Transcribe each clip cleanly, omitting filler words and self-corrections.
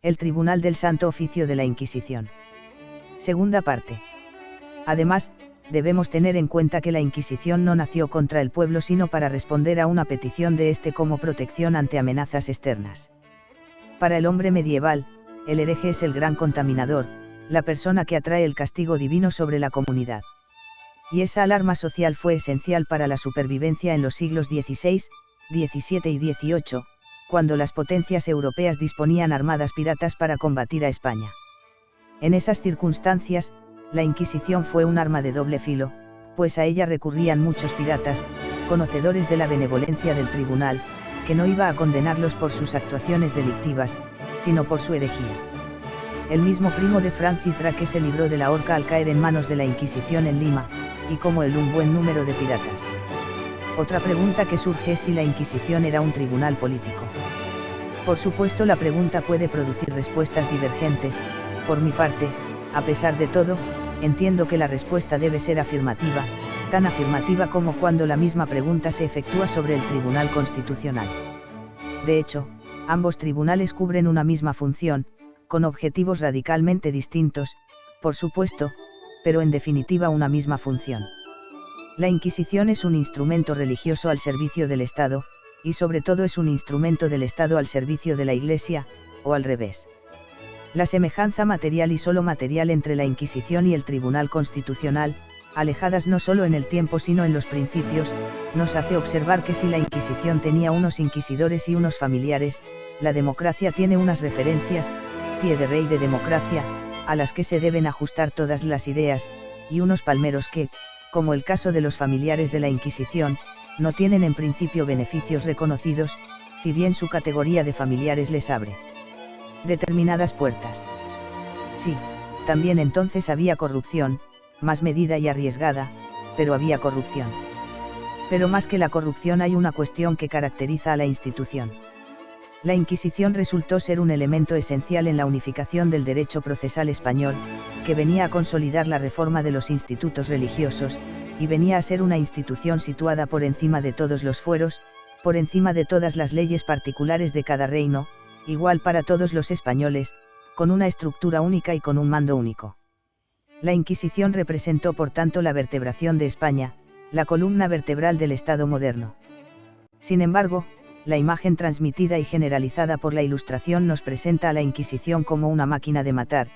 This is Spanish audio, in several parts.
El Tribunal del Santo Oficio de la Inquisición. Segunda parte. Además, debemos tener en cuenta que la Inquisición no nació contra el pueblo sino para responder a una petición de éste como protección ante amenazas externas. Para el hombre medieval, el hereje es el gran contaminador, la persona que atrae el castigo divino sobre la comunidad. Y esa alarma social fue esencial para la supervivencia en los siglos XVI, XVII y XVIII, cuando las potencias europeas disponían armadas piratas para combatir a España. En esas circunstancias, la Inquisición fue un arma de doble filo, pues a ella recurrían muchos piratas, conocedores de la benevolencia del tribunal, que no iba a condenarlos por sus actuaciones delictivas, sino por su herejía. El mismo primo de Francis Drake se libró de la horca al caer en manos de la Inquisición en Lima, y como él un buen número de piratas. Otra pregunta que surge es si la Inquisición era un tribunal político. Por supuesto, la pregunta puede producir respuestas divergentes. Por mi parte, a pesar de todo, entiendo que la respuesta debe ser afirmativa, tan afirmativa como cuando la misma pregunta se efectúa sobre el Tribunal Constitucional. De hecho, ambos tribunales cubren una misma función, con objetivos radicalmente distintos, por supuesto, pero en definitiva una misma función. La Inquisición es un instrumento religioso al servicio del Estado, y sobre todo es un instrumento del Estado al servicio de la Iglesia, o al revés. La semejanza material y solo material entre la Inquisición y el Tribunal Constitucional, alejadas no solo en el tiempo sino en los principios, nos hace observar que si la Inquisición tenía unos inquisidores y unos familiares, la democracia tiene unas referencias, pie de rey de democracia, a las que se deben ajustar todas las ideas, y unos palmeros que, como el caso de los familiares de la Inquisición, no tienen en principio beneficios reconocidos, si bien su categoría de familiares les abre determinadas puertas. Sí, también entonces había corrupción, más medida y arriesgada, pero había corrupción. Pero más que la corrupción hay una cuestión que caracteriza a la institución. La Inquisición resultó ser un elemento esencial en la unificación del derecho procesal español, que venía a consolidar la reforma de los institutos religiosos, y venía a ser una institución situada por encima de todos los fueros, por encima de todas las leyes particulares de cada reino, igual para todos los españoles, con una estructura única y con un mando único. La Inquisición representó por tanto la vertebración de España, la columna vertebral del Estado moderno. Sin embargo, la imagen transmitida y generalizada por la Ilustración nos presenta a la Inquisición como una máquina de matar,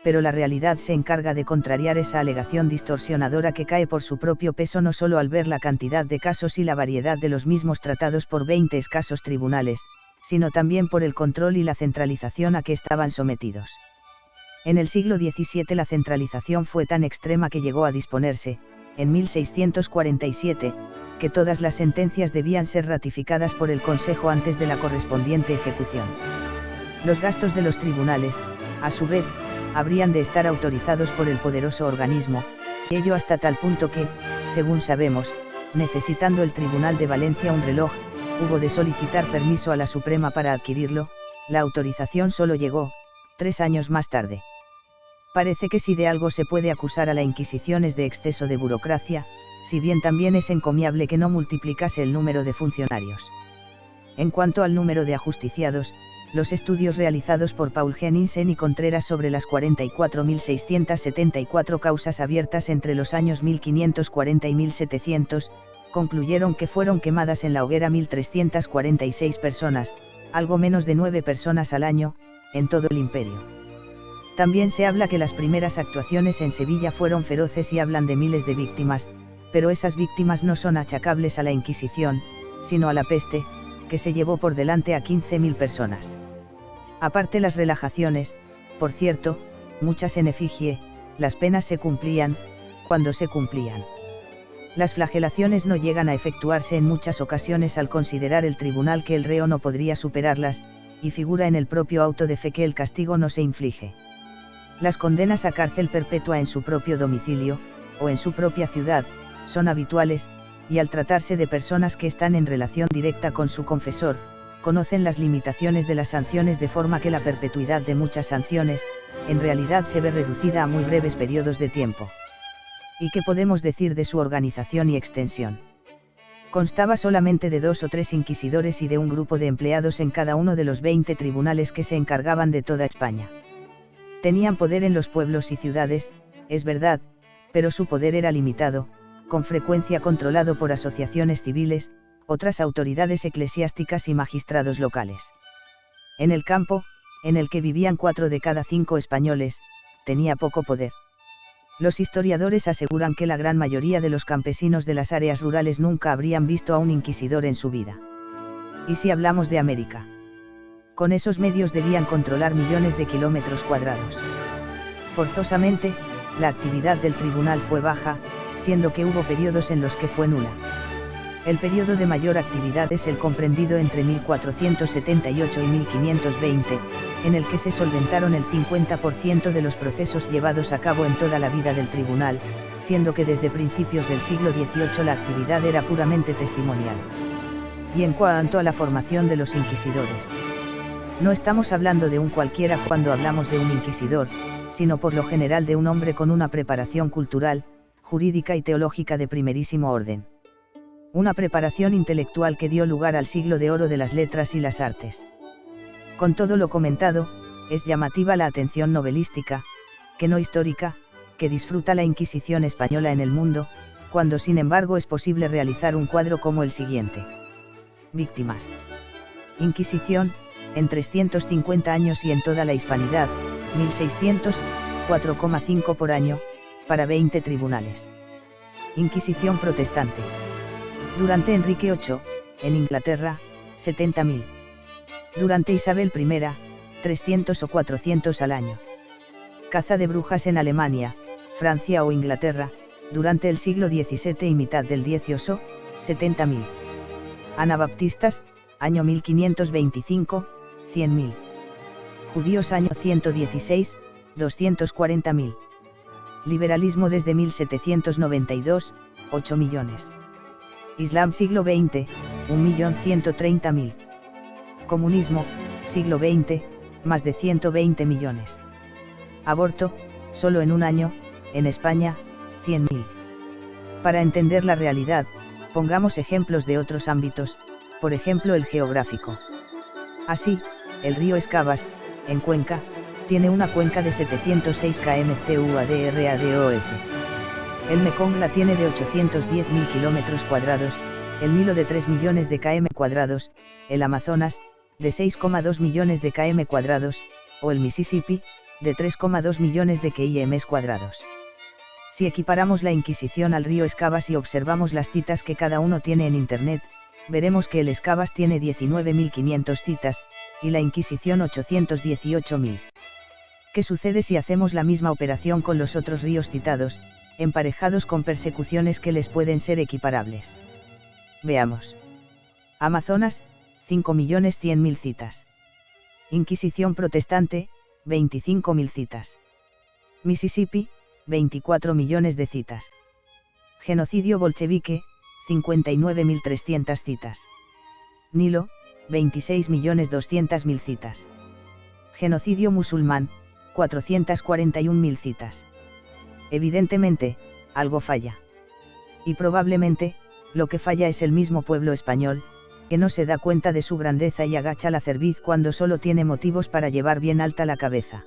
pero la realidad se encarga de contrariar esa alegación distorsionadora que cae por su propio peso no solo al ver la cantidad de casos y la variedad de los mismos tratados por 20 escasos tribunales, sino también por el control y la centralización a que estaban sometidos. En el siglo XVII la centralización fue tan extrema que llegó a disponerse, en 1647, que todas las sentencias debían ser ratificadas por el Consejo antes de la correspondiente ejecución. Los gastos de los tribunales, a su vez, habrían de estar autorizados por el poderoso organismo, y ello hasta tal punto que, según sabemos, necesitando el Tribunal de Valencia un reloj, hubo de solicitar permiso a la Suprema para adquirirlo. La autorización solo llegó 3 años más tarde. Parece que si de algo se puede acusar a la Inquisición es de exceso de burocracia, si bien también es encomiable que no multiplicase el número de funcionarios. En cuanto al número de ajusticiados, los estudios realizados por Paul Jenninsen y Contreras sobre las 44.674 causas abiertas entre los años 1540 y 1700, concluyeron que fueron quemadas en la hoguera 1.346 personas, algo menos de 9 personas al año, en todo el imperio. También se habla que las primeras actuaciones en Sevilla fueron feroces y hablan de miles de víctimas, pero esas víctimas no son achacables a la Inquisición, sino a la peste, que se llevó por delante a 15.000 personas. Aparte las relajaciones, por cierto, muchas en efigie, las penas se cumplían, cuando se cumplían. Las flagelaciones no llegan a efectuarse en muchas ocasiones al considerar el tribunal que el reo no podría superarlas, y figura en el propio auto de fe que el castigo no se inflige. Las condenas a cárcel perpetua en su propio domicilio, o en su propia ciudad, son habituales, y al tratarse de personas que están en relación directa con su confesor, conocen las limitaciones de las sanciones de forma que la perpetuidad de muchas sanciones, en realidad se ve reducida a muy breves periodos de tiempo. ¿Y qué podemos decir de su organización y extensión? Constaba solamente de 2 o 3 inquisidores y de un grupo de empleados en cada uno de los 20 tribunales que se encargaban de toda España. Tenían poder en los pueblos y ciudades, es verdad, pero su poder era limitado, con frecuencia controlado por asociaciones civiles, otras autoridades eclesiásticas y magistrados locales. En el campo, en el que vivían 4 de cada 5 españoles, tenía poco poder. Los historiadores aseguran que la gran mayoría de los campesinos de las áreas rurales nunca habrían visto a un inquisidor en su vida. ¿Y si hablamos de América? Con esos medios debían controlar millones de kilómetros cuadrados. Forzosamente, la actividad del tribunal fue baja, siendo que hubo periodos en los que fue nula. El periodo de mayor actividad es el comprendido entre 1478 y 1520, en el que se solventaron el 50% de los procesos llevados a cabo en toda la vida del tribunal, siendo que desde principios del siglo XVIII la actividad era puramente testimonial. Y en cuanto a la formación de los inquisidores, no estamos hablando de un cualquiera cuando hablamos de un inquisidor, sino por lo general de un hombre con una preparación cultural, jurídica y teológica de primerísimo orden. Una preparación intelectual que dio lugar al siglo de oro de las letras y las artes. Con todo lo comentado, es llamativa la atención novelística, que no histórica, que disfruta la Inquisición española en el mundo, cuando sin embargo es posible realizar un cuadro como el siguiente. Víctimas. Inquisición, en 350 años y en toda la Hispanidad, 1600, 4,5 por año, para 20 tribunales. Inquisición protestante. Durante Enrique VIII, en Inglaterra, 70.000. Durante Isabel I, 300 o 400 al año. Caza de brujas en Alemania, Francia o Inglaterra, durante el siglo XVII y mitad del XVIII, 70.000. Anabaptistas, año 1525, 100.000. Judíos año 116, 240.000. Liberalismo desde 1792, 8 millones. Islam siglo XX, 1.130.000. Comunismo, siglo XX, más de 120 millones. Aborto, solo en un año, en España, 100.000. Para entender la realidad, pongamos ejemplos de otros ámbitos, por ejemplo el geográfico. Así, el río Escabas, en Cuenca, tiene una cuenca de 706 km CUADRADOS. El Mekong la tiene de 810.000 kilómetros cuadrados, el Nilo de 3 millones de km cuadrados, el Amazonas, de 6,2 millones de km cuadrados, o el Mississippi, de 3,2 millones de km cuadrados. Si equiparamos la Inquisición al río Escabas y observamos las citas que cada uno tiene en Internet, veremos que el Escabas tiene 19.500 citas, y la Inquisición 818.000. ¿Qué sucede si hacemos la misma operación con los otros ríos citados, emparejados con persecuciones que les pueden ser equiparables? Veamos. Amazonas, 5.100.000 citas. Inquisición protestante, 25.000 citas. Mississippi, 24 millones de citas. Genocidio bolchevique, 59.300 citas. Nilo, 26.200.000 citas. Genocidio musulmán, 441.000 citas. Evidentemente, algo falla. Y probablemente, lo que falla es el mismo pueblo español, que no se da cuenta de su grandeza y agacha la cerviz cuando solo tiene motivos para llevar bien alta la cabeza.